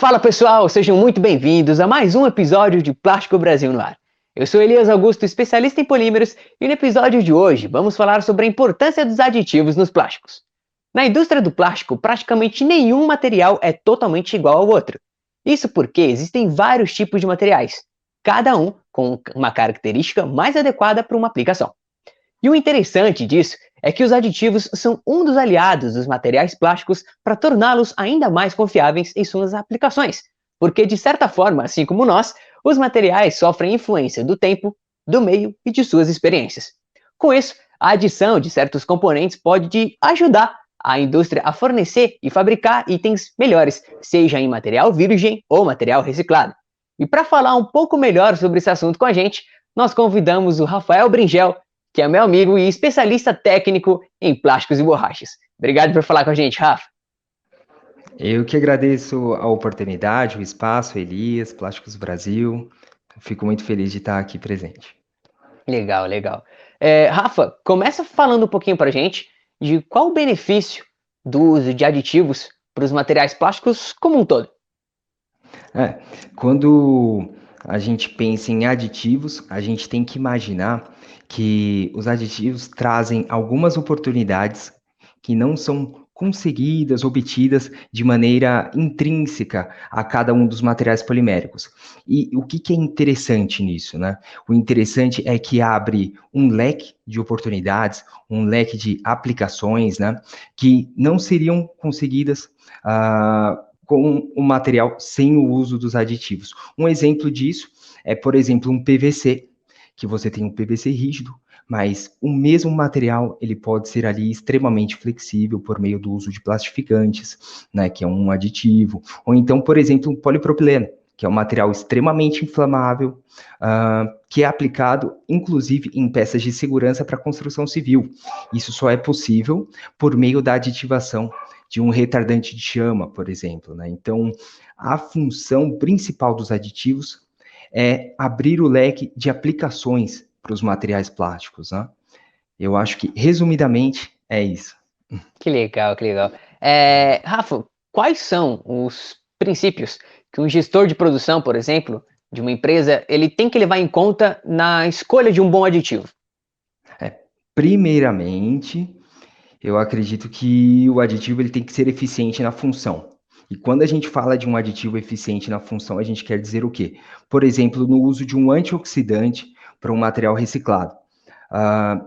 Fala pessoal, sejam muito bem-vindos a mais um episódio de Plástico Brasil no Ar. Eu sou Elias Augusto, especialista em polímeros, e no episódio de hoje vamos falar sobre a importância dos aditivos nos plásticos. Na indústria do plástico, praticamente nenhum material é totalmente igual ao outro. Isso porque existem vários tipos de materiais, cada um com uma característica mais adequada para uma aplicação. E o interessante disso é que os aditivos são um dos aliados dos materiais plásticos para torná-los ainda mais confiáveis em suas aplicações, porque, de certa forma, assim como nós, os materiais sofrem influência do tempo, do meio e de suas experiências. Com isso, a adição de certos componentes pode ajudar a indústria a fornecer e fabricar itens melhores, seja em material virgem ou material reciclado. E para falar um pouco melhor sobre esse assunto com a gente, nós convidamos o Rafael Bringel, que é meu amigo e especialista técnico em plásticos e borrachas. Obrigado por falar com a gente, Rafa. Eu que agradeço a oportunidade, o espaço, Elias, Plásticos Brasil. Fico muito feliz de estar aqui presente. Legal, legal. Rafa, começa falando um pouquinho pra gente de qual o benefício do uso de aditivos para os materiais plásticos como um todo. É, Quando a gente pensa em aditivos, a gente tem que imaginar que os aditivos trazem algumas oportunidades que não são conseguidas, obtidas de maneira intrínseca a cada um dos materiais poliméricos. E o que é interessante nisso, né? O interessante é que abre um leque de oportunidades, um leque de aplicações, né, que não seriam conseguidas com o material sem o uso dos aditivos. Um exemplo disso é, por exemplo, um PVC, que você tem um PVC rígido, mas o mesmo material ele pode ser ali extremamente flexível por meio do uso de plastificantes, né, que é um aditivo, ou então, por exemplo, um polipropileno, que é um material extremamente inflamável, que é aplicado, inclusive, em peças de segurança para construção civil. Isso só é possível por meio da aditivação de um retardante de chama, por exemplo, né? Então, a função principal dos aditivos é abrir o leque de aplicações para os materiais plásticos, né? Eu acho que, resumidamente, é isso. Que legal, que legal. Rafa, quais são os princípios que um gestor de produção, por exemplo, de uma empresa, ele tem que levar em conta na escolha de um bom aditivo? Primeiramente, eu acredito que o aditivo ele tem que ser eficiente na função. E quando a gente fala de um aditivo eficiente na função, a gente quer dizer o quê? Por exemplo, no uso de um antioxidante para um material reciclado.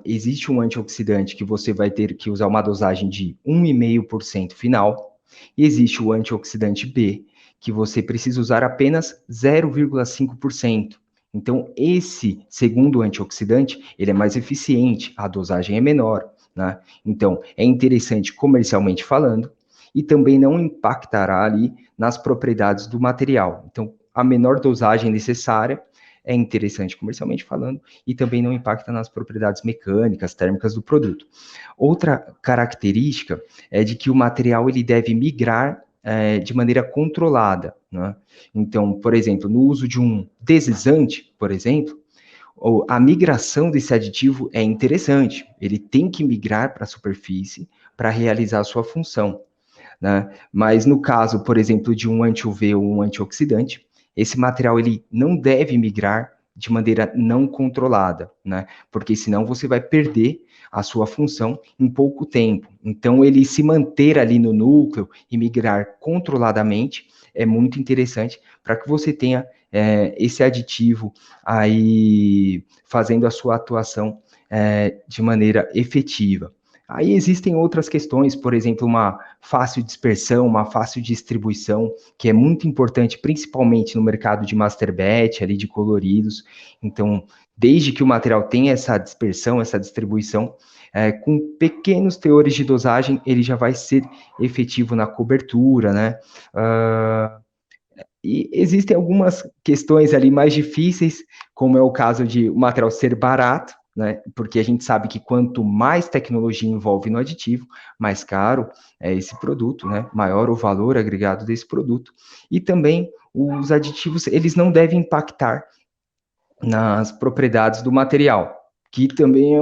Existe um antioxidante que você vai ter que usar uma dosagem de 1,5% final, e existe o antioxidante B, que você precisa usar apenas 0,5%. Então, esse segundo antioxidante, ele é mais eficiente, a dosagem é menor, né? Então, é interessante comercialmente falando, e também não impactará ali nas propriedades do material. Então, a menor dosagem necessária é interessante comercialmente falando e também não impacta nas propriedades mecânicas, térmicas do produto. Outra característica é de que o material ele deve migrar de maneira controlada, né? Então, por exemplo, no uso de um deslizante, por exemplo, a migração desse aditivo é interessante. Ele tem que migrar para a superfície para realizar a sua função, né? Mas no caso, por exemplo, de um anti-UV ou um antioxidante, esse material ele não deve migrar de maneira não controlada, né? Porque senão você vai perder a sua função em pouco tempo. Então, ele se manter ali no núcleo e migrar controladamente é muito interessante para que você tenha esse aditivo aí fazendo a sua atuação de maneira efetiva. Aí existem outras questões, por exemplo, uma fácil dispersão, uma fácil distribuição, que é muito importante, principalmente no mercado de master batch, ali de coloridos. Então, desde que o material tenha essa dispersão, essa distribuição, com pequenos teores de dosagem, ele já vai ser efetivo na cobertura, né? E existem algumas questões ali mais difíceis, como é o caso de o material ser barato, né? Porque a gente sabe que quanto mais tecnologia envolve no aditivo, mais caro é esse produto, né? Maior o valor agregado desse produto. E também os aditivos, eles não devem impactar nas propriedades do material, que também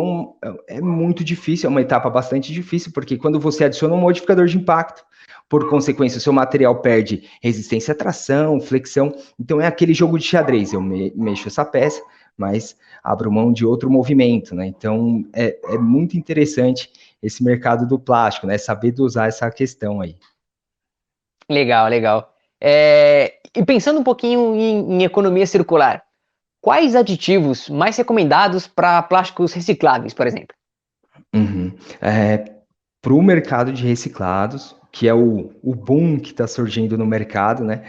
é muito difícil, é uma etapa bastante difícil, porque quando você adiciona um modificador de impacto, Por consequência, o seu material perde resistência à tração, flexão. Então, é aquele jogo de xadrez. Eu mexo essa peça, mas abro mão de outro movimento, né? Então, é muito interessante esse mercado do plástico, né? Saber dosar essa questão aí. Legal, legal. E pensando um pouquinho em economia circular, quais aditivos mais recomendados para plásticos recicláveis, por exemplo? Uhum. Para o mercado de reciclados, que é o boom que está surgindo no mercado, né?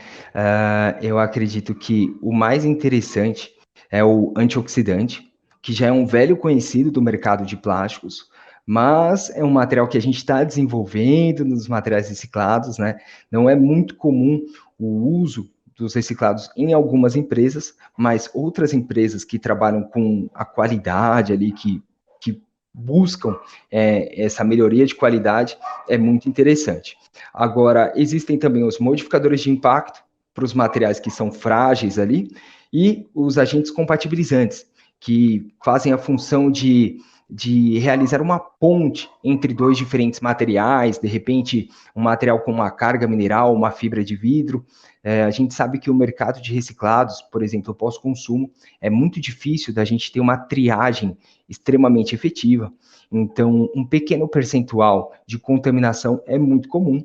Eu acredito que o mais interessante é o antioxidante, que já é um velho conhecido do mercado de plásticos, mas é um material que a gente está desenvolvendo nos materiais reciclados, né? Não é muito comum o uso dos reciclados em algumas empresas, mas outras empresas que trabalham com a qualidade ali, que buscam essa melhoria de qualidade, é muito interessante. Agora, existem também os modificadores de impacto para os materiais que são frágeis ali, e os agentes compatibilizantes, que fazem a função de realizar uma ponte entre dois diferentes materiais, de repente, um material com uma carga mineral, uma fibra de vidro. A gente sabe que o mercado de reciclados, por exemplo, pós-consumo, é muito difícil da gente ter uma triagem extremamente efetiva. Então, um pequeno percentual de contaminação é muito comum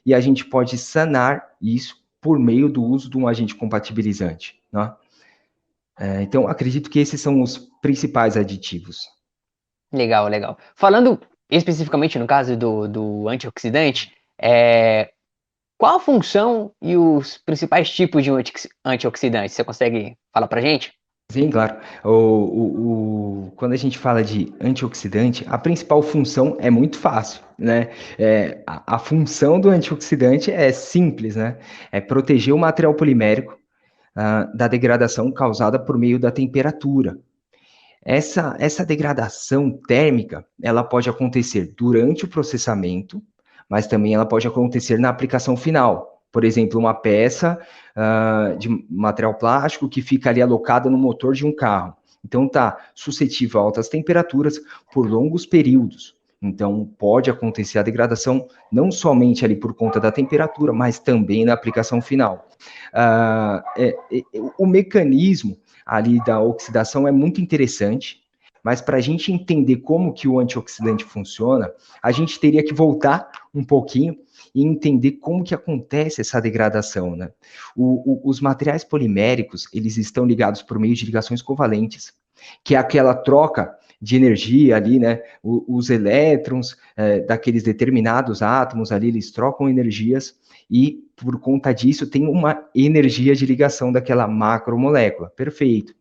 e a gente pode sanar isso por meio do uso de um agente compatibilizante, né? Então, acredito que esses são os principais aditivos. Legal, legal. Falando especificamente no caso do antioxidante, qual a função e os principais tipos de antioxidantes? Você consegue falar pra gente? Sim, claro. Quando a gente fala de antioxidante, a principal função é muito fácil, né? A função do antioxidante é simples, né? É proteger o material polimérico da degradação causada por meio da temperatura. Essa degradação térmica, ela pode acontecer durante o processamento, mas também ela pode acontecer na aplicação final. Por exemplo, uma peça de material plástico que fica ali alocada no motor de um carro. Então, está suscetível a altas temperaturas por longos períodos. Então, pode acontecer a degradação não somente ali por conta da temperatura, mas também na aplicação final. O mecanismo ali da oxidação é muito interessante, mas para a gente entender como que o antioxidante funciona, a gente teria que voltar um pouquinho e entender como que acontece essa degradação, né? Os materiais poliméricos, eles estão ligados por meio de ligações covalentes, que é aquela troca de energia ali, né? Os elétrons daqueles determinados átomos ali, eles trocam energias e, por conta disso, tem uma energia de ligação daquela macromolécula. Perfeito.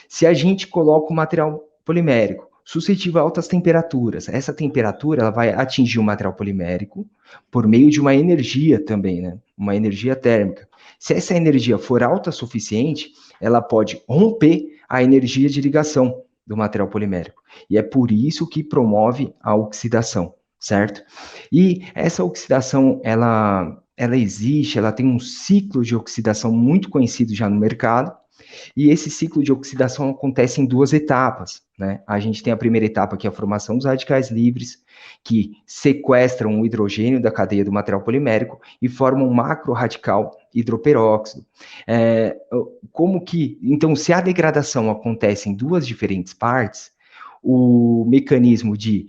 Se a gente coloca o material polimérico suscetível a altas temperaturas, essa temperatura ela vai atingir o material polimérico por meio de uma energia também, né? Uma energia térmica. Se essa energia for alta o suficiente, ela pode romper a energia de ligação do material polimérico. E é por isso que promove a oxidação, certo? E essa oxidação, ela existe, ela tem um ciclo de oxidação muito conhecido já no mercado, e esse ciclo de oxidação acontece em duas etapas, né? A gente tem a primeira etapa, que é a formação dos radicais livres, que sequestram o hidrogênio da cadeia do material polimérico e formam um macroradical hidroperóxido. Então, se a degradação acontece em duas diferentes partes, o mecanismo de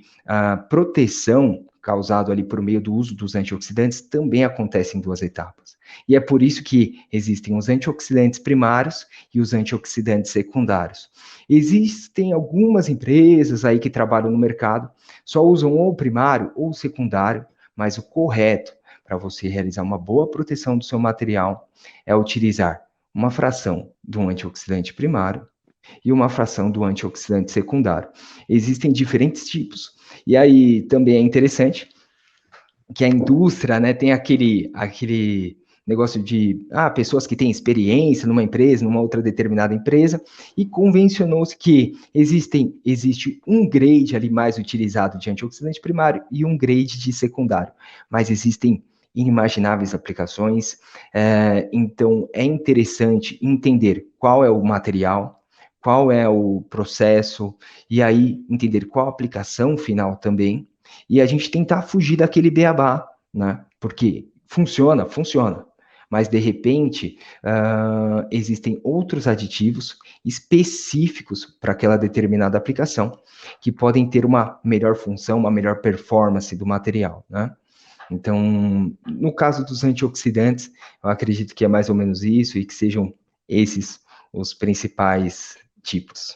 proteção causado ali por meio do uso dos antioxidantes também acontece em duas etapas. E é por isso que existem os antioxidantes primários e os antioxidantes secundários. Existem algumas empresas aí que trabalham no mercado, só usam ou o primário ou o secundário, mas o correto para você realizar uma boa proteção do seu material é utilizar uma fração do antioxidante primário e uma fração do antioxidante secundário. Existem diferentes tipos. E aí também é interessante que a indústria, né, tem aquele negócio de pessoas que têm experiência numa empresa, numa outra determinada empresa, e convencionou-se que existe um grade ali mais utilizado de antioxidante primário e um grade de secundário, mas existem inimagináveis aplicações, então é interessante entender qual é o material, qual é o processo, e aí entender qual a aplicação final também, e a gente tentar fugir daquele beabá, né? Porque funciona, funciona. Mas, de repente, existem outros aditivos específicos para aquela determinada aplicação que podem ter uma melhor função, uma melhor performance do material, né? Então, no caso dos antioxidantes, eu acredito que é mais ou menos isso e que sejam esses os principais tipos.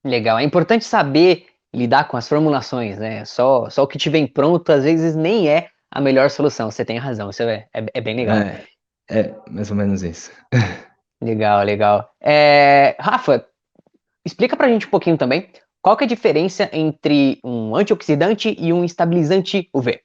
Legal. É importante saber lidar com as formulações, né? Só o que te vem pronto, às vezes, nem é a melhor solução. Você tem razão, isso é bem legal. Mais ou menos isso. Legal, legal. Rafa, explica pra gente um pouquinho também qual que é a diferença entre um antioxidante e um estabilizante UV.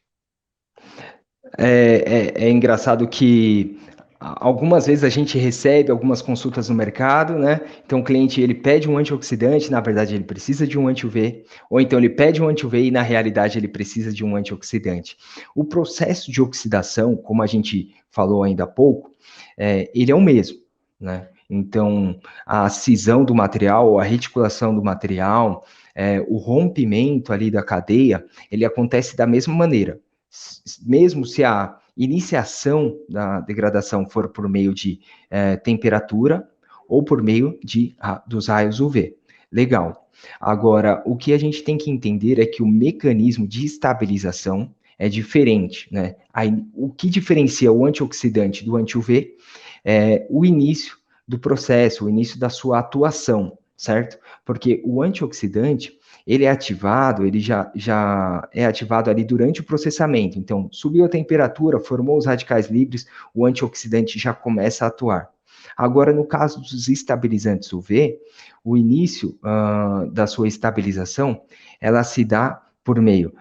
É engraçado que algumas vezes a gente recebe algumas consultas no mercado, né? Então o cliente ele pede um antioxidante, na verdade ele precisa de um anti-UV, ou então ele pede um anti-UV e na realidade ele precisa de um antioxidante. O processo de oxidação, como a gente falou ainda há pouco, ele é o mesmo, né? Então a cisão do material, a reticulação do material, o rompimento ali da cadeia, ele acontece da mesma maneira mesmo se a iniciação da degradação for por meio de temperatura ou por meio dos raios UV. Legal. Agora, o que a gente tem que entender é que o mecanismo de estabilização é diferente, né? Aí, o que diferencia o antioxidante do anti-UV é o início do processo, o início da sua atuação, certo? Porque o antioxidante, ele é ativado, ele já é ativado ali durante o processamento. Então, subiu a temperatura, formou os radicais livres, o antioxidante já começa a atuar. Agora, no caso dos estabilizantes UV, o início da sua estabilização, ela se dá por meio,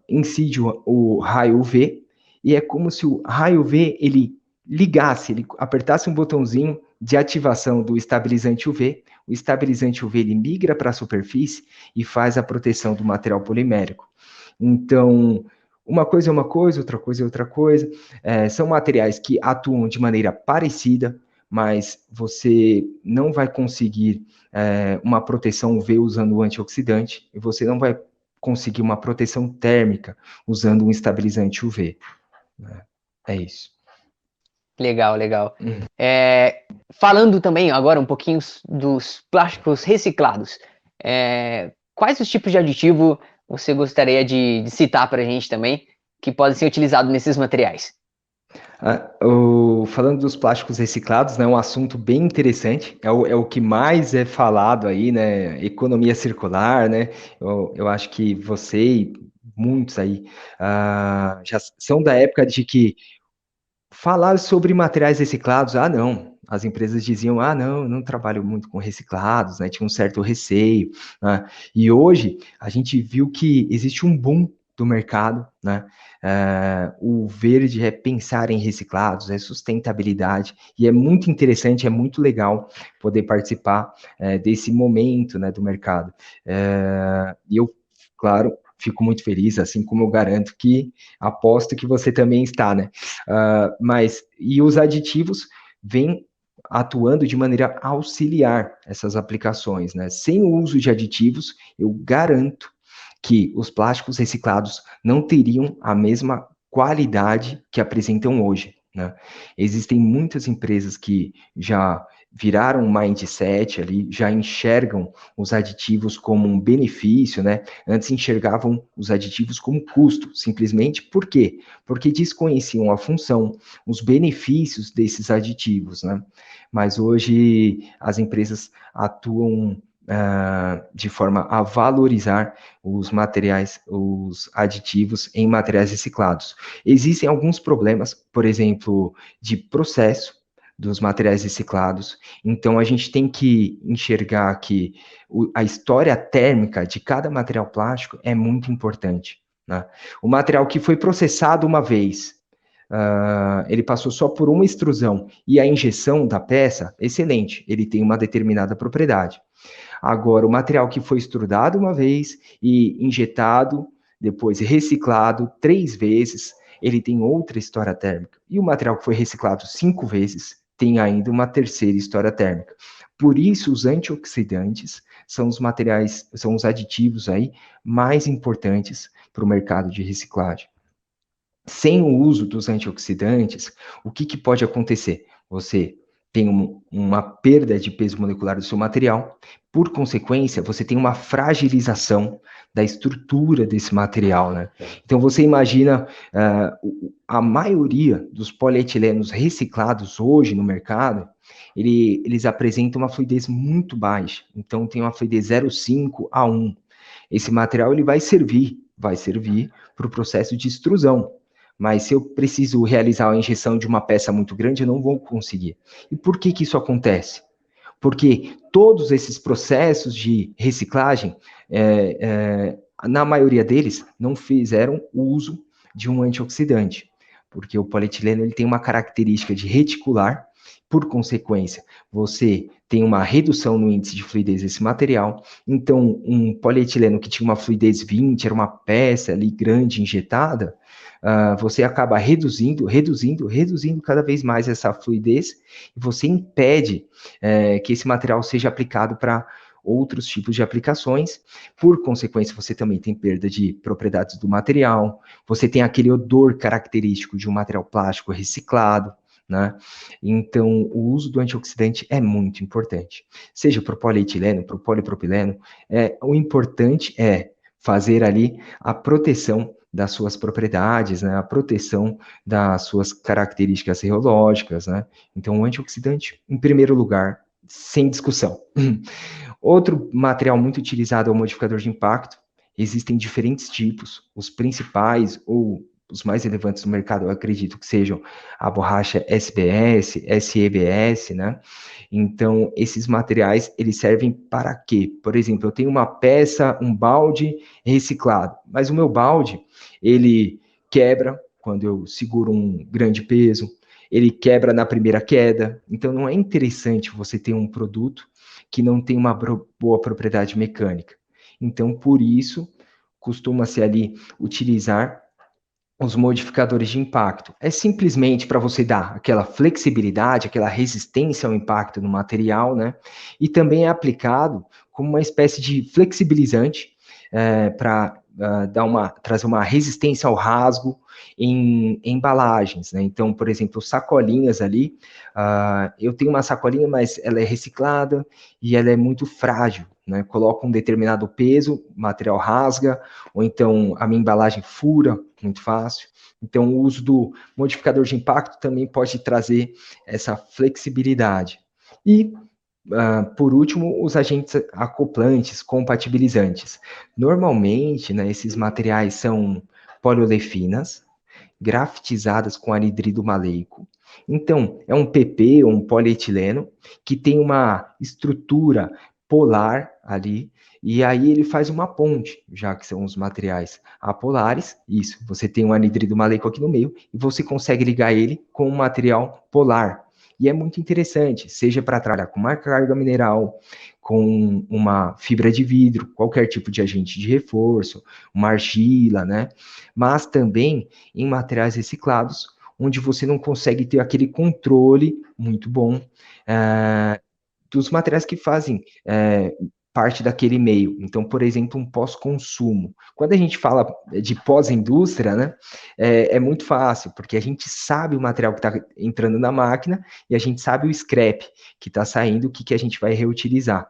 incide o raio UV, e é como se o raio UV, ele ligasse, ele apertasse um botãozinho de ativação do estabilizante UV, o estabilizante UV ele migra para a superfície e faz a proteção do material polimérico. Então, uma coisa é uma coisa, outra coisa é outra coisa. São materiais que atuam de maneira parecida, mas você não vai conseguir uma proteção UV usando o antioxidante e você não vai conseguir uma proteção térmica usando um estabilizante UV. É isso. Legal, legal. É, falando também agora um pouquinho dos plásticos reciclados, quais os tipos de aditivo você gostaria de citar para a gente também, que podem ser utilizados nesses materiais? Falando dos plásticos reciclados, né, é um assunto bem interessante, é o que mais é falado aí, né, economia circular, né, eu acho que você e muitos aí já são da época de que falar sobre materiais reciclados, não, as empresas diziam, não, eu não trabalho muito com reciclados, né, tinha um certo receio, né, e hoje a gente viu que existe um boom do mercado, né, o verde é pensar em reciclados, é sustentabilidade, e é muito interessante, é muito legal poder participar desse momento, né, do mercado. E eu, claro, fico muito feliz, assim como eu garanto que aposto que você também está, né? E os aditivos vêm atuando de maneira auxiliar essas aplicações, né? Sem o uso de aditivos, eu garanto que os plásticos reciclados não teriam a mesma qualidade que apresentam hoje, né? Existem muitas empresas que já viraram um mindset ali, já enxergam os aditivos como um benefício, né? Antes enxergavam os aditivos como custo, simplesmente por quê? Porque desconheciam a função, os benefícios desses aditivos, né? Mas hoje as empresas atuam de forma a valorizar os materiais, os aditivos em materiais reciclados. Existem alguns problemas, por exemplo, de processo dos materiais reciclados, então a gente tem que enxergar que a história térmica de cada material plástico é muito importante, né? O material que foi processado uma vez, ele passou só por uma extrusão e a injeção da peça, excelente, ele tem uma determinada propriedade. Agora, o material que foi extrudado uma vez e injetado, depois reciclado 3 vezes, ele tem outra história térmica. E o material que foi reciclado 5 vezes tem ainda uma terceira história térmica. Por isso, os antioxidantes são os materiais, são os aditivos aí mais importantes para o mercado de reciclagem. Sem o uso dos antioxidantes, o que pode acontecer? Você tem uma perda de peso molecular do seu material, por consequência, você tem uma fragilização da estrutura desse material, né? Então, você imagina a maioria dos polietilenos reciclados hoje no mercado, eles apresentam uma fluidez muito baixa, então tem uma fluidez 0,5 a 1. Esse material ele vai servir para o processo de extrusão. Mas se eu preciso realizar a injeção de uma peça muito grande, eu não vou conseguir. E por que isso acontece? Porque todos esses processos de reciclagem, na maioria deles, não fizeram uso de um antioxidante, porque o polietileno ele tem uma característica de reticular, por consequência, você tem uma redução no índice de fluidez desse material, então um polietileno que tinha uma fluidez 20, era uma peça ali grande injetada, você acaba reduzindo cada vez mais essa fluidez, e você impede que esse material seja aplicado para outros tipos de aplicações. Por consequência, você também tem perda de propriedades do material, você tem aquele odor característico de um material plástico reciclado, né? Então, o uso do antioxidante é muito importante. Seja para o polietileno, para o polipropileno, o importante é fazer ali a proteção das suas propriedades, né? A proteção das suas características serológicas, né? Então, o antioxidante, em primeiro lugar, sem discussão. Outro material muito utilizado é o modificador de impacto. Existem diferentes tipos, os principais ou os mais relevantes do mercado, eu acredito que sejam a borracha SBS, SEBS, né? Então, esses materiais, eles servem para quê? Por exemplo, eu tenho uma peça, um balde reciclado, mas o meu balde, ele quebra quando eu seguro um grande peso, ele quebra na primeira queda, então não é interessante você ter um produto que não tem uma boa propriedade mecânica. Então, por isso, costuma-se ali utilizar os modificadores de impacto. É simplesmente para você dar aquela flexibilidade, aquela resistência ao impacto no material, né? E também é aplicado como uma espécie de flexibilizante para trazer uma resistência ao rasgo em embalagens, né? Então, por exemplo, sacolinhas ali, eu tenho uma sacolinha, mas ela é reciclada e ela é muito frágil, né? Coloca um determinado peso, o material rasga, ou então a minha embalagem fura muito fácil. Então, o uso do modificador de impacto também pode trazer essa flexibilidade. E por último, os agentes acoplantes, compatibilizantes. Normalmente, né, esses materiais são poliolefinas, grafitizadas com anidrido maleico. Então, é um PP, um polietileno, que tem uma estrutura polar ali, e aí ele faz uma ponte, já que são os materiais apolares, isso, você tem um anidrido maleico aqui no meio, e você consegue ligar ele com um material polar, e é muito interessante, seja para trabalhar com uma carga mineral, com uma fibra de vidro, qualquer tipo de agente de reforço, uma argila, né? Mas também em materiais reciclados, onde você não consegue ter aquele controle muito bom dos materiais que fazem parte daquele meio. Então, por exemplo, um pós-consumo. Quando a gente fala de pós-indústria, né, é muito fácil, porque a gente sabe o material que está entrando na máquina e a gente sabe o scrap que está saindo, o que a gente vai reutilizar.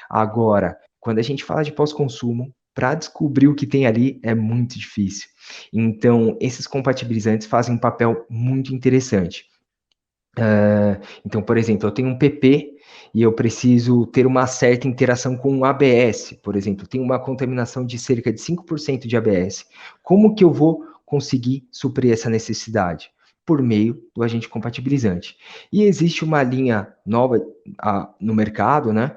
Agora, quando a gente fala de pós-consumo, para descobrir o que tem ali é muito difícil. Então, esses compatibilizantes fazem um papel muito interessante. Então, por exemplo, eu tenho um PP e eu preciso ter uma certa interação com o ABS, por exemplo, tem uma contaminação de cerca de 5% de ABS. Como que eu vou conseguir suprir essa necessidade? Por meio do agente compatibilizante. E existe uma linha nova no mercado, né,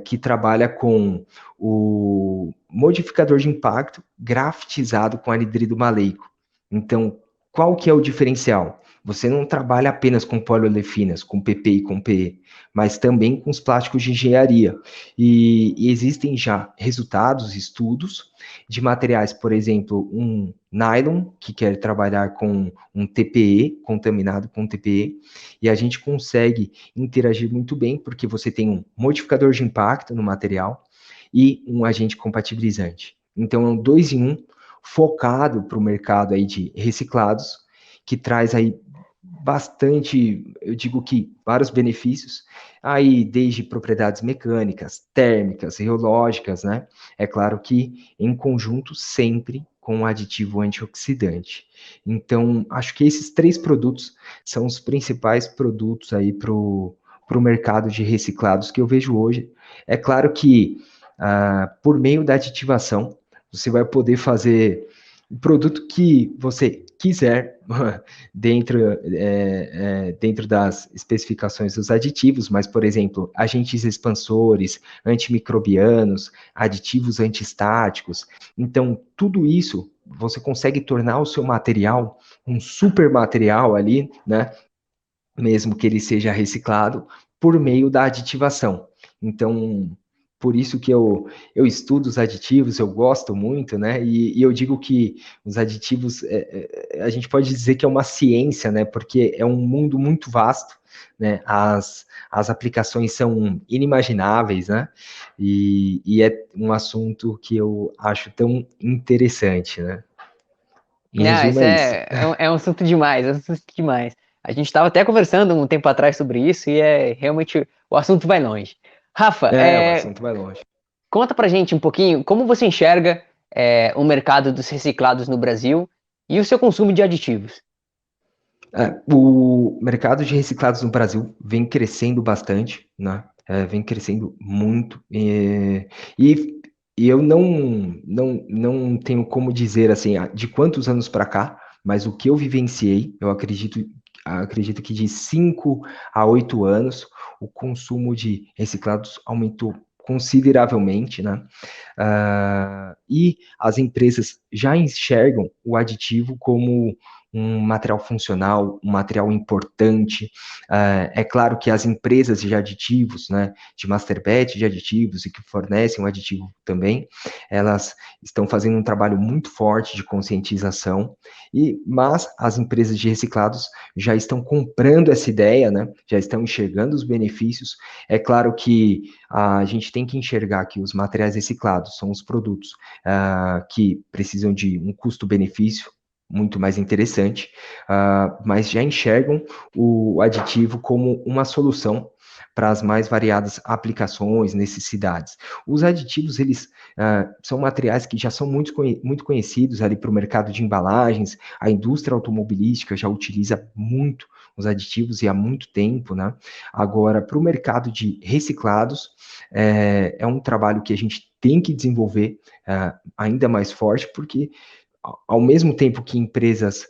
que trabalha com o modificador de impacto grafitizado com anidrido maleico. Então, qual que é o diferencial? Você não trabalha apenas com poliolefinas, com PP e com PE, mas também com os plásticos de engenharia. E existem já resultados, estudos de materiais, por exemplo, um nylon, que quer trabalhar com um TPE, contaminado com TPE, e a gente consegue interagir muito bem, porque você tem um modificador de impacto no material e um agente compatibilizante. Então, é um 2 em 1, focado para o mercado aí de reciclados, que traz aí bastante, eu digo que vários benefícios, aí desde propriedades mecânicas, térmicas, reológicas, né? É claro que em conjunto sempre com um aditivo antioxidante. Então, acho que esses três produtos são os principais produtos aí para o mercado de reciclados que eu vejo hoje. É claro que por meio da aditivação, você vai poder fazer o produto que você quiser dentro das especificações dos aditivos, mas, por exemplo, agentes expansores, antimicrobianos, aditivos antistáticos. Então, tudo isso você consegue tornar o seu material um super material ali, né? Mesmo que ele seja reciclado, por meio da aditivação. Então, por isso que eu estudo os aditivos, eu gosto muito, né? E eu digo que os aditivos, a gente pode dizer que é uma ciência, né? Porque é um mundo muito vasto, né? As aplicações são inimagináveis, né? E é um assunto que eu acho tão interessante, né? Em Não, resumo, isso é isso. é um assunto demais, é um assunto demais. A gente estava até conversando um tempo atrás sobre isso e realmente o assunto vai longe. Rafa, O assunto vai longe. conta pra gente um pouquinho como você enxerga o mercado dos reciclados no Brasil e o seu consumo de aditivos. O mercado de reciclados no Brasil vem crescendo bastante, né? Vem crescendo muito. E, e eu não tenho como dizer assim, de quantos anos para cá, mas o que eu vivenciei, eu acredito que de 5 a 8 anos, o consumo de reciclados aumentou consideravelmente, né? E as empresas já enxergam o aditivo como um material funcional, um material importante. É claro que as empresas de aditivos, né, de master batch de aditivos e que fornecem um aditivo também, elas estão fazendo um trabalho muito forte de conscientização, mas as empresas de reciclados já estão comprando essa ideia, né, já estão enxergando os benefícios. É claro que a gente tem que enxergar que os materiais reciclados são os produtos que precisam de um custo-benefício muito mais interessante, mas já enxergam o aditivo como uma solução para as mais variadas aplicações, necessidades. Os aditivos, eles são materiais que já são muito conhecidos ali para o mercado de embalagens, a indústria automobilística já utiliza muito os aditivos e há muito tempo, né? Agora, para o mercado de reciclados, é um trabalho que a gente tem que desenvolver ainda mais forte, porque ao mesmo tempo que empresas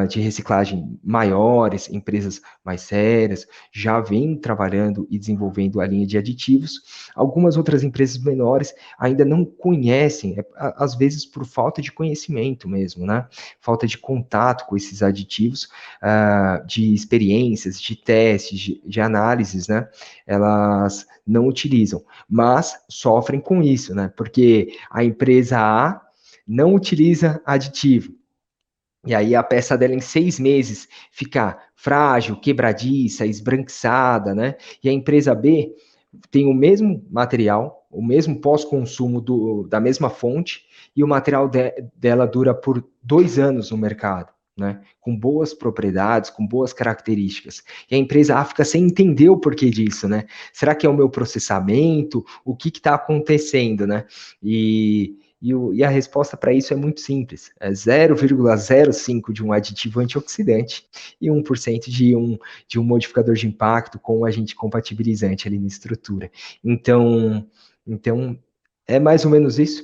de reciclagem maiores, empresas mais sérias, já vêm trabalhando e desenvolvendo a linha de aditivos, algumas outras empresas menores ainda não conhecem, às vezes por falta de conhecimento mesmo, né? Falta de contato com esses aditivos, de experiências, de testes, de análises, né? Elas não utilizam, mas sofrem com isso, né? Porque a empresa A não utiliza aditivo. E aí a peça dela em 6 meses fica frágil, quebradiça, esbranquiçada, né? E a empresa B tem o mesmo material, o mesmo pós-consumo da mesma fonte, e o material dela dura por 2 anos no mercado, né? Com boas propriedades, com boas características. E a empresa A fica sem entender o porquê disso, né? Será que é o meu processamento? O que está acontecendo, né? E a resposta para isso é muito simples: é 0,05 de um aditivo antioxidante e 1% de um modificador de impacto com um agente compatibilizante ali na estrutura. Então é mais ou menos isso.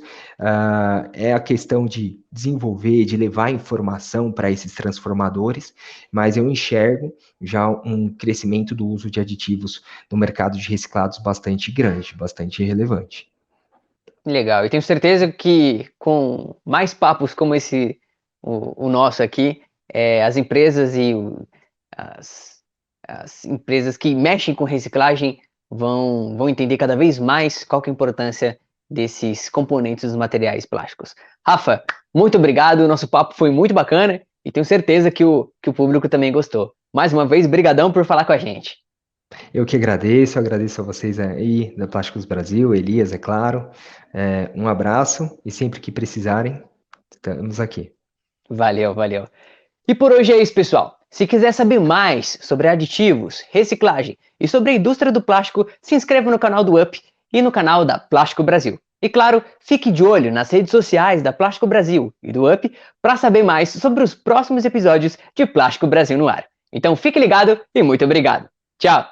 É a questão de desenvolver, de levar informação para esses transformadores, mas eu enxergo já um crescimento do uso de aditivos no mercado de reciclados bastante grande, bastante relevante. Legal, e tenho certeza que com mais papos como o nosso aqui, as empresas as, as empresas que mexem com reciclagem vão entender cada vez mais qual que é a importância desses componentes dos materiais plásticos. Rafa, muito obrigado, o nosso papo foi muito bacana e tenho certeza que o público também gostou. Mais uma vez, brigadão por falar com a gente. Eu que agradeço a vocês aí da Plásticos Brasil, Elias, é claro. Um abraço e sempre que precisarem, Estamos aqui. Valeu, valeu. E por hoje é isso, pessoal. Se quiser saber mais sobre aditivos, reciclagem e sobre a indústria do plástico, se inscreva no canal do UP e no canal da Plástico Brasil. E claro, fique de olho nas redes sociais da Plástico Brasil e do UP para saber mais sobre os próximos episódios de Plástico Brasil no ar. Então fique ligado e muito obrigado. Tchau!